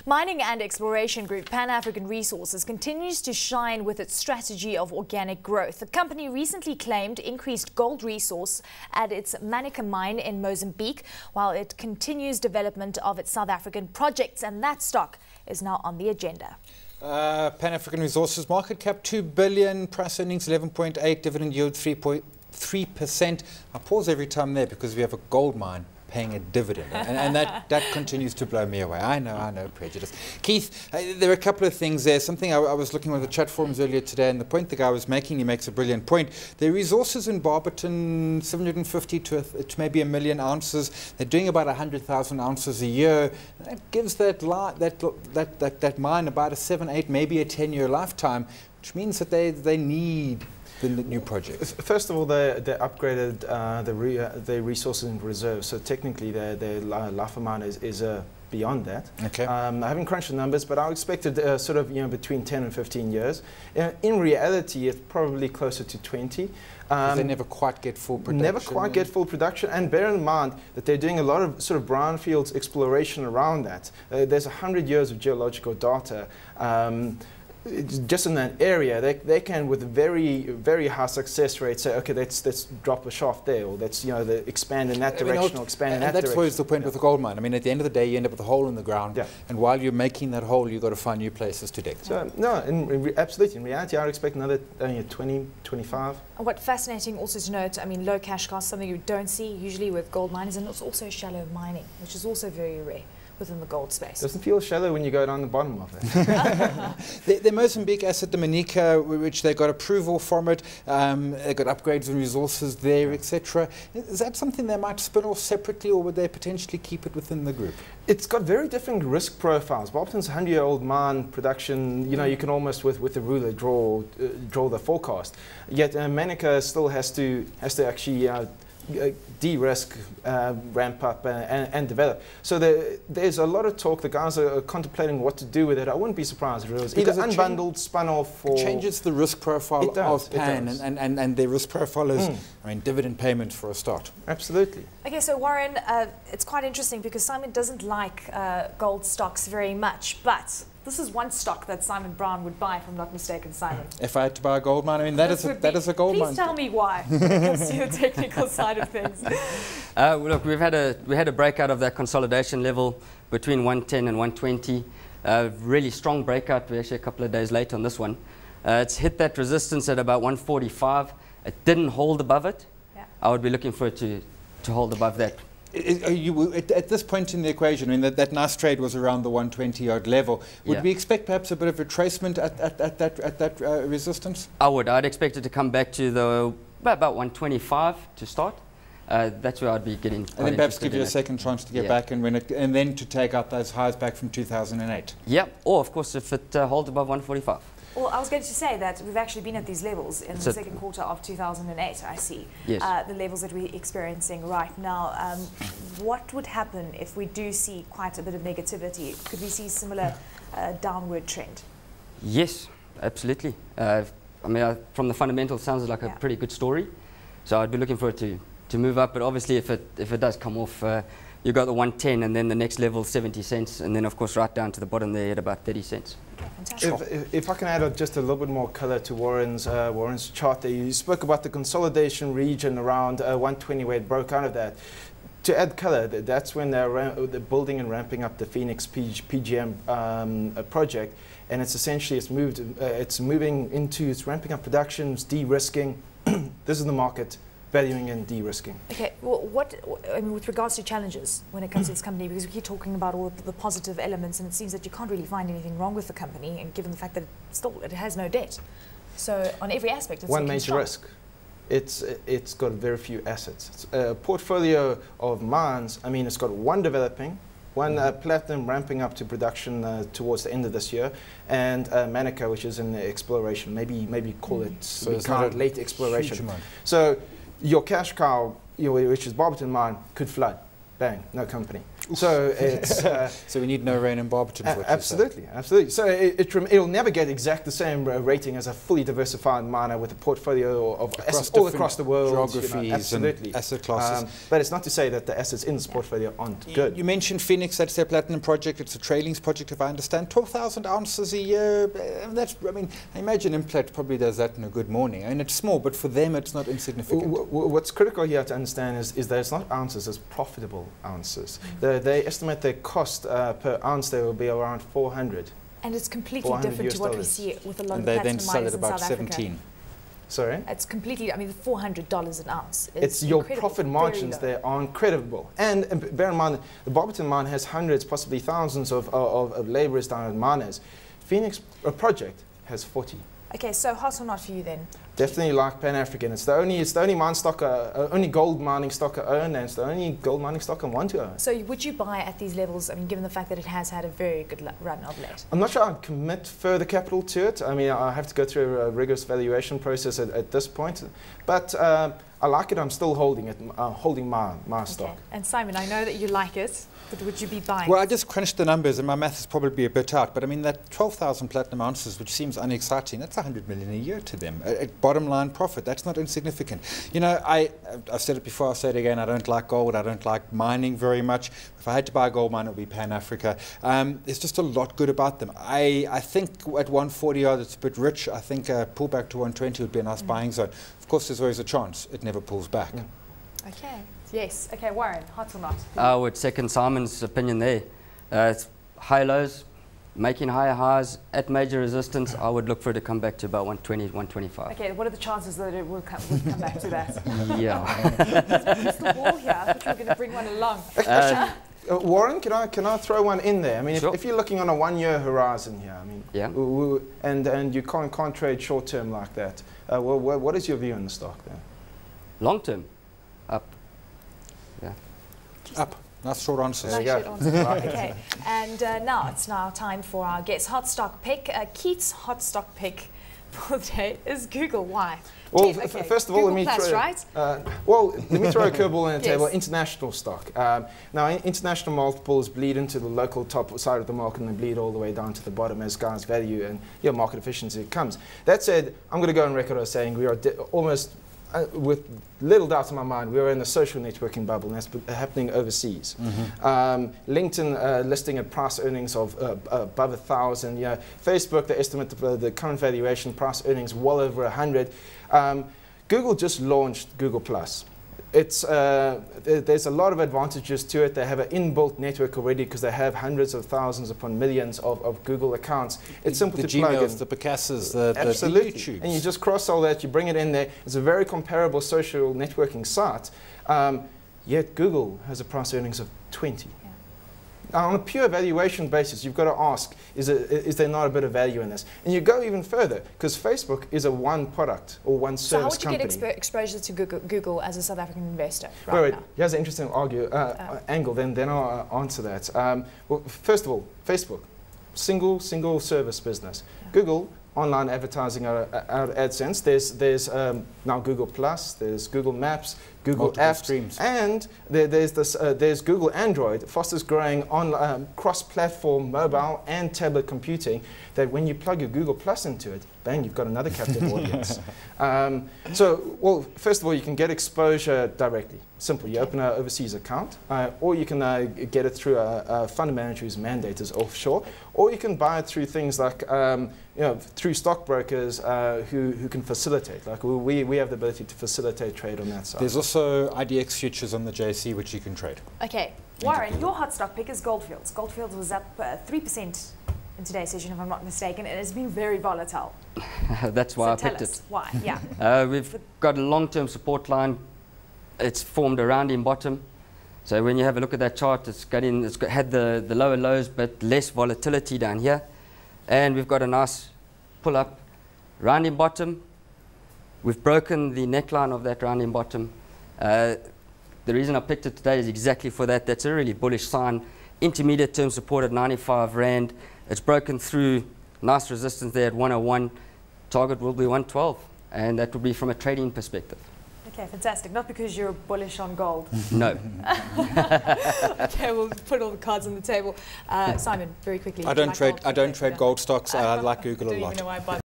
Mining and exploration group Pan African Resources continues to shine with its strategy of organic growth. The company recently claimed increased gold resource at its Manica mine in Mozambique, while it continues development of its South African projects, and that stock is now on the agenda. Pan African Resources market cap 2 billion, price earnings 11.8, dividend yield 3.3%. I pause every time there because we have a gold mine paying a dividend, and that continues to blow me away. I know, prejudice. Keith, there are a couple of things there. Something I was looking at the chat forums earlier today, and the point the guy was making, he makes a brilliant point. The resources in Barberton, 750 to maybe 1 million ounces. They're doing about 100,000 ounces a year. That gives that mine about a 7, 8, maybe a 10-year lifetime, which means that they need the new projects. First of all, they upgraded the resources and reserves, so technically their life of mine is beyond that. Okay. I haven't crunched the numbers, but I expected sort of between 10 and 15 years. In reality, it's probably closer to 20. They never quite get full production. Never quite get full production, and bear in mind that they're doing a lot of sort of brownfields exploration around that. There's 100 years of geological data. Just in that area, they can, with a very high success rate, say, okay, let's drop a shaft there, or let's expand in that direction, or expand in that direction. That's always the point with the gold mine. I mean, at the end of the day, you end up with a hole in the ground, and while you're making that hole, you've got to find new places to dig. So, no, absolutely. In reality, I would expect another 20, 25. What fascinating also to note, I mean, low cash costs, something you don't see usually with gold miners, and it's also shallow mining, which is also very rare within the gold space. Doesn't feel shallow when you go down the bottom of it. The Mozambique asset, the Manica, which they got approval from it, they got upgrades and resources there, etc. Is that something they might spin off separately, or would they potentially keep it within the group? It's got very different risk profiles. Barberton's a 100-year-old mine production. You can almost with a ruler draw the forecast. Yet Manica still has to actually de-risk, ramp up and develop. So there's a lot of talk. The guys are contemplating what to do with it. I wouldn't be surprised if it was either unbundled, spun off, or... It changes the risk profile of Pan, and their risk profile is, I mean, dividend payments for a start. Absolutely. Okay, so Warren, it's quite interesting because Simon doesn't like gold stocks very much, but this is one stock that Simon Brown would buy, if I'm not mistaken, Simon. If I had to buy a gold mine, I mean, that is a gold mine. Please tell me why, when it comes to the technical side of things. Look, we had a breakout of that consolidation level between 110 and 120. Really strong breakout. We're actually a couple of days late on this one. It's hit that resistance at about 145. It didn't hold above it. Yeah. I would be looking for it to hold above that. At this point in the equation, I mean, that nice trade was around the 120-odd level. Would we expect perhaps a bit of retracement at that resistance? I would. I'd expect it to come back to about 125 to start. That's where I'd be getting. And then perhaps give you a second chance to get back and then to take out those highs back from 2008. Yeah, or of course if it holds above 145. Well, I was going to say that we've actually been at these levels in the second quarter of 2008, I see. Yes. The levels that we're experiencing right now. What would happen if we do see quite a bit of negativity? Could we see similar downward trend? Yes, absolutely. I mean, from the fundamentals, sounds like a pretty good story. So I'd be looking for it to move up, but obviously if it does come off, you've got the 110, and then the next level 70 cents, and then of course right down to the bottom there at about 30 cents. If I can add just a little bit more color to Warren's chart there, you spoke about the consolidation region around 120 where it broke out of that. To add color, that's when they're building and ramping up the Phoenix PGM project, and it's essentially it's ramping up production, it's de-risking. This is the market valuing and de-risking. Okay, well, with regards to challenges when it comes to this company, because we keep talking about all the positive elements, and it seems that you can't really find anything wrong with the company, and given the fact that it has no debt. So on every aspect, it's one major risk. It's got very few assets. It's a portfolio of mines. I mean, it's got one developing, one platinum ramping up to production towards the end of this year, and Manica, which is in the exploration. Maybe call it late exploration. So your cash cow, which is Barberton mine, could flood. Bang, no company. So it's so we need no rain in Barberton. absolutely, absolutely. So it'll never get exact the same rating as a fully diversified miner with a portfolio of assets all across the world, geographies, absolutely, and asset classes. But it's not to say that the assets in this portfolio aren't good. You mentioned Phoenix, that's their platinum project. It's a trailings project, if I understand. 12,000 ounces a year. That's, I mean, I imagine Implat probably does that in a good morning. I mean, it's small, but for them, it's not insignificant. What's critical here to understand is that it's not ounces, it's profitable ounces. They estimate their cost per ounce there will be around 400. And it's completely different to what we see with a lot of platinum miners in South Africa. And they then sell at about 17. Sorry? It's completely, I mean, $400 an ounce. It's your profit margins there are incredible. And bear in mind, the Barberton mine has hundreds, possibly thousands of laborers down at miners. Phoenix project has 40. Okay, so hot or not for you then? Definitely like Pan-African. It's the only mine stock, only gold mining stock I own, and it's the only gold mining stock I want to own. So would you buy at these levels, I mean, given the fact that it has had a very good run of late? I'm not sure I'd commit further capital to it. I mean, I have to go through a rigorous valuation process at this point. But I like it. I'm still holding it, holding my stock. And Simon, I know that you like it, but would you be buying? Well, I just crunched the numbers, and my math is probably a bit out. But I mean, that 12,000 platinum ounces, which seems unexciting, that's 100 million a year to them. Bottom line profit, that's not insignificant. You know, I've said it before, I'll say it again, I don't like gold, I don't like mining very much. If I had to buy a gold mine, it would be Pan-Africa. There's just a lot good about them. I think at 140 odd, it's a bit rich. I think a pullback to 120 would be a nice buying zone. Of course, there's always a chance it never pulls back. Okay. Yes. Okay, Warren, hot or not? I would second Simon's opinion there. It's high lows, making higher highs at major resistance. I would look for it to come back to about 120, 125. Okay, what are the chances that it will come back to that? Yeah. There's the wall here. I thought you were going to bring one along. Warren, can I throw one in there? I mean, sure. if you're looking on a 1 year horizon here, I mean, and you can't trade short term like that. What is your view on the stock then? Long term, up. Yeah. Up. Nice short answers. There you go. Okay, and now it's time for our guest hot stock pick. Keith's hot stock pick for the day is Google. Why? Well, okay. First of all, let me throw a curveball on the table. International stock. Now, international multiples bleed into the local top side of the market and they bleed all the way down to the bottom as guys value and your market efficiency comes. That said, I'm going to go on record as saying we are almost, with little doubt in my mind, we are in a social networking bubble, and that's happening overseas. LinkedIn listing at price earnings of above 1,000. You know, Facebook, they estimate the current valuation price earnings well over 100. Google just launched Google+. It's, there's a lot of advantages to it. They have an inbuilt network already because they have hundreds of thousands upon millions of Google accounts. It's simple to plug in. The Picassos, the YouTubes. And you just cross-sell that, you bring it in there. It's a very comparable social networking site. Yet Google has a price earnings of 20. Now, on a pure valuation basis, you've got to ask, is there not a bit of value in this? And you go even further, because Facebook is a one product or one service company. So how would you get exposure to Google as a South African investor wait, now? Here's an interesting angle, then I'll answer that. Well, first of all, Facebook, single service business. Yeah. Google, online advertising out of AdSense. There's now Google+, there's Google Maps, Google Apps, streams. And there's Google Android, fastest growing on cross-platform mobile and tablet computing, that when you plug your Google Plus into it, bang, you've got another captive audience. Well, first of all, you can get exposure directly. Simple. You open an overseas account, or you can get it through a fund manager whose mandate is offshore, or you can buy it through things like, through stockbrokers who can facilitate. Like we have the ability to facilitate trade on that side. There's also IDX futures on the JC which you can trade. Okay, Warren, your hot stock pick is Goldfields. Goldfields was up 3% in today's session, if I'm not mistaken. It has been very volatile. That's why I picked it. Why? Yeah. We've got a long-term support line. It's formed a rounding bottom. So when you have a look at that chart, it's had the lower lows, but less volatility down here. And we've got a nice pull-up, rounding bottom. We've broken the neckline of that rounding bottom. The reason I picked it today is exactly for that. That's a really bullish sign. Intermediate term support at 95 Rand. It's broken through, nice resistance there at 101. Target will be 112, and that will be from a trading perspective. Okay, fantastic. Not because you're bullish on gold. No. Okay, we'll put all the cards on the table. Simon, very quickly. I don't trade gold stocks. I like Google a don't lot. even know why I bought